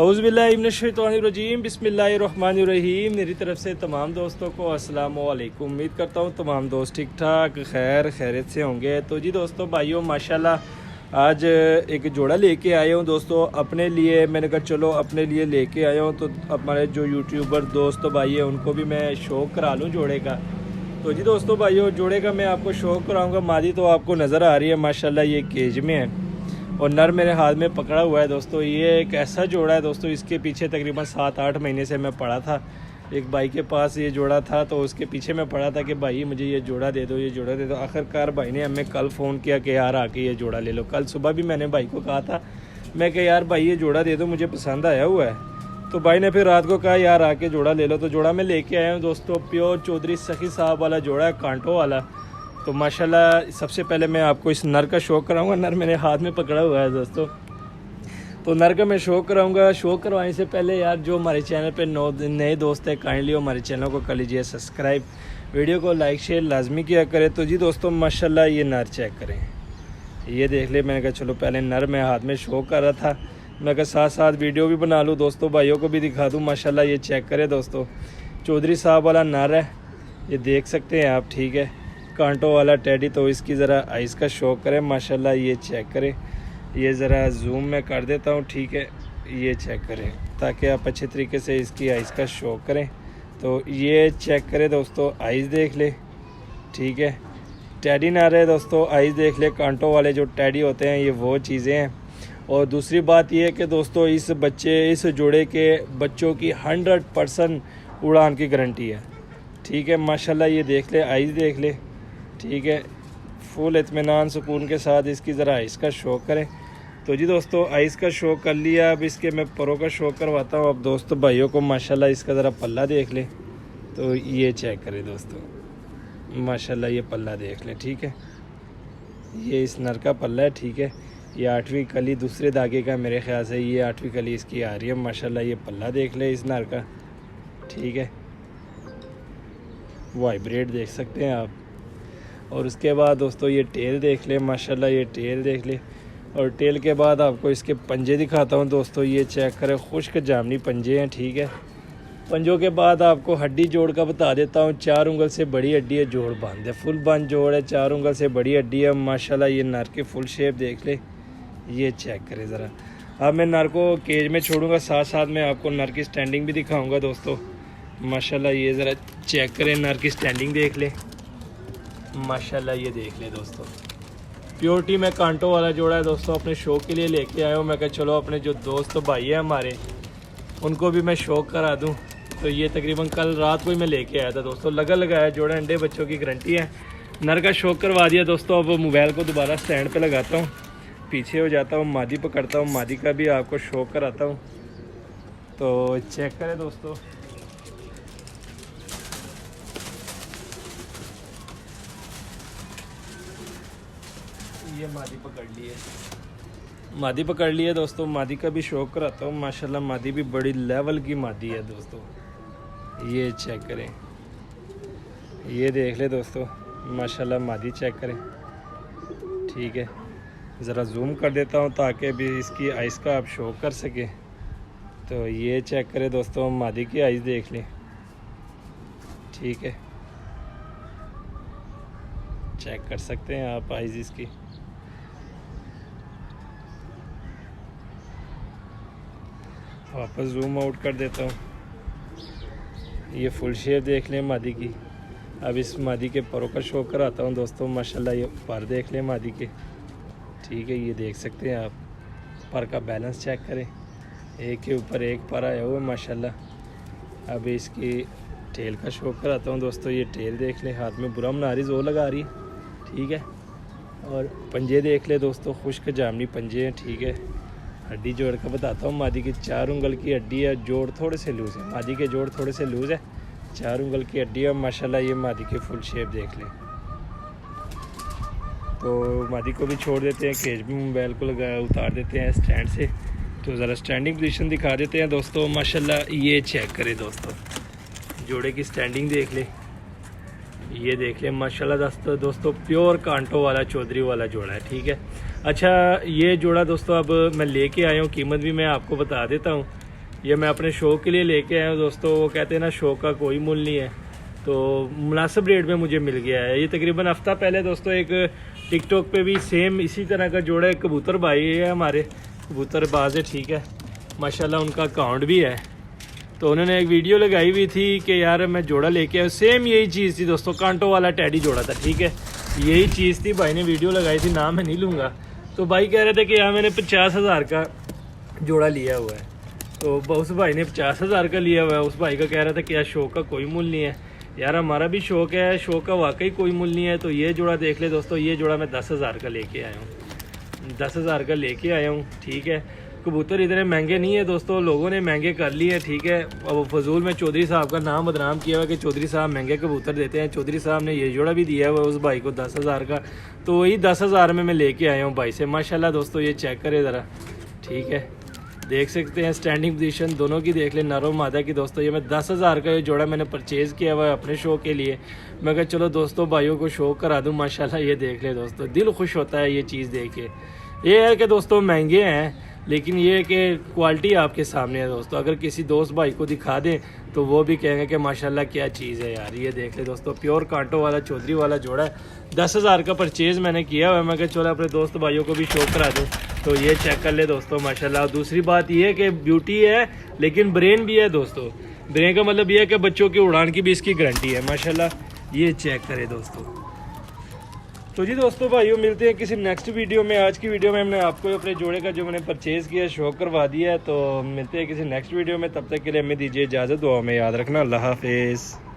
औज़ुबिल्लाहिमिनश्शैतानिर्रजीम बिस्मिल्लाहिर्रहमानिर्रहीम। मेरी तरफ से तमाम दोस्तों को अस्सलामु अलैकुम। उम्मीद करता हूँ तमाम दोस्त ठीक ठाक खैरियत से होंगे। तो जी दोस्तों भाइयों माशाल्लाह आज एक जोड़ा लेके आया हूँ दोस्तों अपने लिए। मैंने कहा चलो अपने लिए लेके आया हूँ तो हमारे जो यूट्यूबर दोस्त भाई हैं उनको भी मैं शौक़ करा लूँ जोड़े का। तो जी दोस्तों भाइयों जोड़े का मैं आपको शौक़ कराऊँगा। मादी तो आपको नज़र आ रही है माशाल्लाह, ये केज में है और नर मेरे हाथ में पकड़ा हुआ है दोस्तों। ये एक ऐसा जोड़ा है दोस्तों, इसके पीछे तकरीबन 7-8 महीने से मैं पड़ा था। एक भाई के पास ये जोड़ा था तो उसके पीछे मैं पड़ा था कि भाई मुझे ये जोड़ा दे दो, ये जोड़ा दे दो। आखिरकार भाई ने हमें कल फ़ोन किया कि यार आके ये जोड़ा ले लो। कल सुबह भी मैंने भाई को कहा था, मैं कि यार भाई ये जोड़ा दे दो, मुझे पसंद आया हुआ है। तो भाई ने फिर रात को कहा यार आके जोड़ा ले लो। तो जोड़ा मैं लेके आया हूँ दोस्तों, प्योर चौधरी सखी साहब वाला जोड़ा है, कांटों वाला। तो माशाल्लाह सबसे पहले मैं आपको इस नर का शौक़ कराऊंगा। नर मेरे हाथ में पकड़ा हुआ है दोस्तों, तो नर का मैं शौक़ कराऊंगा। शौक़ करवाने से पहले यार जो हमारे चैनल पे नए दोस्त हैं काइंडली हमारे चैनल को कर लीजिए सब्सक्राइब, वीडियो को लाइक शेयर लाजमी किया करें। तो जी दोस्तों माशाल्लाह ये नर चेक करें, ये देख ले। मैंने कहा चलो पहले नर मैं हाथ में शौक़ कर रहा था, मैं कहा साथ साथ वीडियो भी बना लूँ दोस्तों, भाइयों को भी दिखा दूँ। माशाल्लाह ये चेक करें दोस्तों, चौधरी साहब वाला नर है, ये देख सकते हैं आप, ठीक है। कांटों वाला टेडी, तो इसकी ज़रा आइस का शौक़ करें माशाल्लाह, ये चेक करें। ये ज़रा जूम में कर देता हूँ, ठीक है, ये चेक करें ताकि आप अच्छे तरीके से इसकी आइस का शौक़ करें। तो ये चेक करें दोस्तों, आइस देख ले, ठीक है। टेडी ना रहे दोस्तों, आइस देख ले। कांटों वाले जो टेडी होते हैं ये वो चीज़ें हैं। और दूसरी बात ये है कि दोस्तों इस जोड़े के बच्चों की 100% उड़ान की गारंटी है, ठीक है। माशाल्लाह ये देख ले, आइस देख ले, ठीक है। फुल इत्मीनान सुकून के साथ इसकी ज़रा आइस का शौक़ करें। तो जी दोस्तों आइस का शौक़ कर लिया, अब इसके मैं परों का शौक़ करवाता हूँ। अब दोस्तों भाइयों को माशाल्लाह इसका ज़रा पल्ला देख ले, तो ये चेक करें दोस्तों, माशाल्लाह ये पल्ला देख लें, ठीक है। ये इस नर का पल्ला है, ठीक है। ये 8वीं कली दूसरे धागे का मेरे ख्याल से, ये 8वीं कली इसकी आ रही है। माशाल्लाह ये पल्ला देख ले इस नर का, ठीक है। वाइब्रेट देख सकते हैं आप। और उसके बाद दोस्तों ये टेल देख ले, माशाल्लाह ये टेल देख ले। और टेल के बाद आपको इसके पंजे दिखाता हूँ दोस्तों, ये चेक करें, खुश्क जामनी पंजे हैं, ठीक है। पंजों के बाद आपको हड्डी जोड़ का बता देता हूँ। 4 उंगल से बड़ी हड्डी है, जोड़ बंद है, फुल बंद जोड़ है, 4 उंगल से बड़ी हड्डी है। माशाल्लाह ये नर की फुल शेप देख ले, ये चेक करें ज़रा। अब मैं नर को केज में छोड़ूंगा, साथ साथ मैं आपको नर की स्टैंडिंग भी दिखाऊँगा दोस्तों। माशाल्लाह ये ज़रा चेक करें, नर की स्टैंडिंग देख ले, माशाल्लाह ये देख ले दोस्तों। प्योरिटी में कांटों वाला जोड़ा है दोस्तों, अपने शौक़ के लिए लेके आया हूँ। मैं कहा चलो अपने जो दोस्त भाई हैं हमारे उनको भी मैं शौक़ करा दूँ। तो ये तकरीबन कल रात को ही मैं लेके आया था दोस्तों, लगाया जोड़ा, अंडे बच्चों की गारंटी है। नर का शौक़ करवा दिया दोस्तों। अब मोबाइल को दोबारा स्टैंड पे लगाता हूँ, पीछे हो जाता हूँ, मादी पकड़ता हूँ, मादी का भी आपको शौक़ कराता हूँ। तो चेक करें दोस्तों, ये मादी पकड़ ली है दोस्तों। मादी का भी शौक़ कराता हूँ। माशाल्लाह मादी भी बड़ी लेवल की मादी है दोस्तों, ये चेक करें, ये देख ले दोस्तों, माशाल्लाह मादी चेक करें, ठीक है। ज़रा जूम कर देता हूँ ताकि भी इसकी आइस का आप शौक़ कर सकें। तो ये चेक करें दोस्तों, मादी की आइस देख लें, ठीक है, चेक कर सकते हैं आप आइस इसकी। वापस जूम आउट कर देता हूँ, ये फुल शेप देख लें मादी की। अब इस मादी के परों का शौक़ कराता हूँ दोस्तों। माशाल्लाह ये पर देख लें मादी के, ठीक है, ये देख सकते हैं आप। पर का बैलेंस चेक करें, एक के ऊपर एक पर आया हुआ है माशाल्लाह। अब इसकी टेल का शौक़ कराता हूँ दोस्तों। ये टेल देख लें, हाथ में बुरा मनारी जोर लगा रही है, ठीक है। और पंजे देख ले दोस्तों, खुश्क जामनी पंजे हैं, ठीक है। हड्डी जोड़ का बताता हूँ, मादी की 4 उंगल की हड्डी है, जोड़ थोड़े से लूज़ है, मादी के जोड़ थोड़े से लूज़ है, 4 उंगल की हड्डी है। माशाल्लाह ये मादी की फुल शेप देख लें। तो मादी को भी छोड़ देते हैं, केज में मोबाइल को उतार देते हैं स्टैंड से। तो ज़रा स्टैंडिंग पोजीशन दिखा देते हैं दोस्तों। माशाल्लाह ये चेक करें दोस्तों, जोड़े की स्टैंडिंग देख ले, ये देख लें माशाल्लाह दोस्तों, प्योर कांटों वाला चौधरी वाला जोड़ा है, ठीक है। अच्छा ये जोड़ा दोस्तों अब मैं लेके आया हूँ, कीमत भी मैं आपको बता देता हूँ। ये मैं अपने शौक़ के लिए लेके आया हूँ दोस्तों। वो कहते हैं ना शौक़ का कोई मूल नहीं है, तो मुनासिब रेट में मुझे मिल गया है। ये तकरीबन हफ्ता पहले दोस्तों एक टिकटॉक पे भी सेम इसी तरह का जोड़ा है, कबूतर भाई है हमारे, कबूतर बाज है, ठीक है माशाल्लाह, उनका अकाउंट भी है। तो उन्होंने एक वीडियो लगाई हुई थी कि यार मैं जोड़ा लेके आया, सेम यही चीज़ थी दोस्तों, कांटो वाला टैडी जोड़ा था, ठीक है यही चीज़ थी। भाई ने वीडियो लगाई थी, नाम मैं नहीं लूँगा। तो भाई कह रहे थे कि यार मैंने 50,000 का जोड़ा लिया हुआ है। तो उस भाई ने 50,000 का लिया हुआ है। उस भाई का कह रहा था कि यार शौक़ का कोई मूल नहीं है। यार हमारा भी शौक़ है, शौक़ का वाकई कोई मूल नहीं है। तो ये जोड़ा देख ले दोस्तों, ये जोड़ा मैं 10,000 का लेके आया हूँ, 10,000 का लेके आया हूँ, ठीक है। कबूतर इतने महंगे नहीं है दोस्तों, लोगों ने महंगे कर लिए, ठीक है। अब फजूल में चौधरी साहब का नाम बदनाम किया हुआ कि चौधरी साहब महंगे कबूतर देते हैं। चौधरी साहब ने ये जोड़ा भी दिया हुआ उस भाई को 10,000 का, तो वही 10,000 में मैं लेके आया हूँ भाई से। माशाल्लाह दोस्तों ये चेक करें ज़रा, ठीक है देख सकते हैं स्टैंडिंग पोजीशन दोनों की देख ले, नरो मादा की दोस्तों। ये मैं 10,000 का ये जोड़ा मैंने परचेज़ किया हुआ है अपने शौक़ के लिए। मैं कहा चलो दोस्तों भाइयों को शौक़ करा दूँ। माशाल्लाह ये देख ले दोस्तों, दिल खुश होता है ये चीज़ देख के। ये है कि दोस्तों महंगे हैं, लेकिन ये है कि क्वालिटी आपके सामने है दोस्तों। अगर किसी दोस्त भाई को दिखा दें तो वो भी कहेंगे कि माशाल्लाह क्या चीज़ है यार। ये देख ले दोस्तों, प्योर कांटो वाला चौधरी वाला जोड़ा है, 10,000 का परचेज़ मैंने किया हुआ है। मैं कहा चलो अपने दोस्त भाइयों को भी शौक़ करा दूँ। तो ये चेक कर ले दोस्तों माशाल्लाह। दूसरी बात ये है कि ब्यूटी है लेकिन ब्रेन भी है दोस्तों। ब्रेन का मतलब ये है कि बच्चों की उड़ान की भी इसकी गारंटी है माशाल्लाह। ये चेक करें दोस्तों। तो जी दोस्तों भाइयों मिलते हैं किसी नेक्स्ट वीडियो में। आज की वीडियो में हमने आपको अपने जोड़े का जो मैंने परचेज़ किया शौक़ करवा दिया है। तो मिलते हैं किसी नेक्स्ट वीडियो में, तब तक के लिए हमें दीजिए इजाज़त। दुआ में याद रखना। अल्लाह हाफिज़।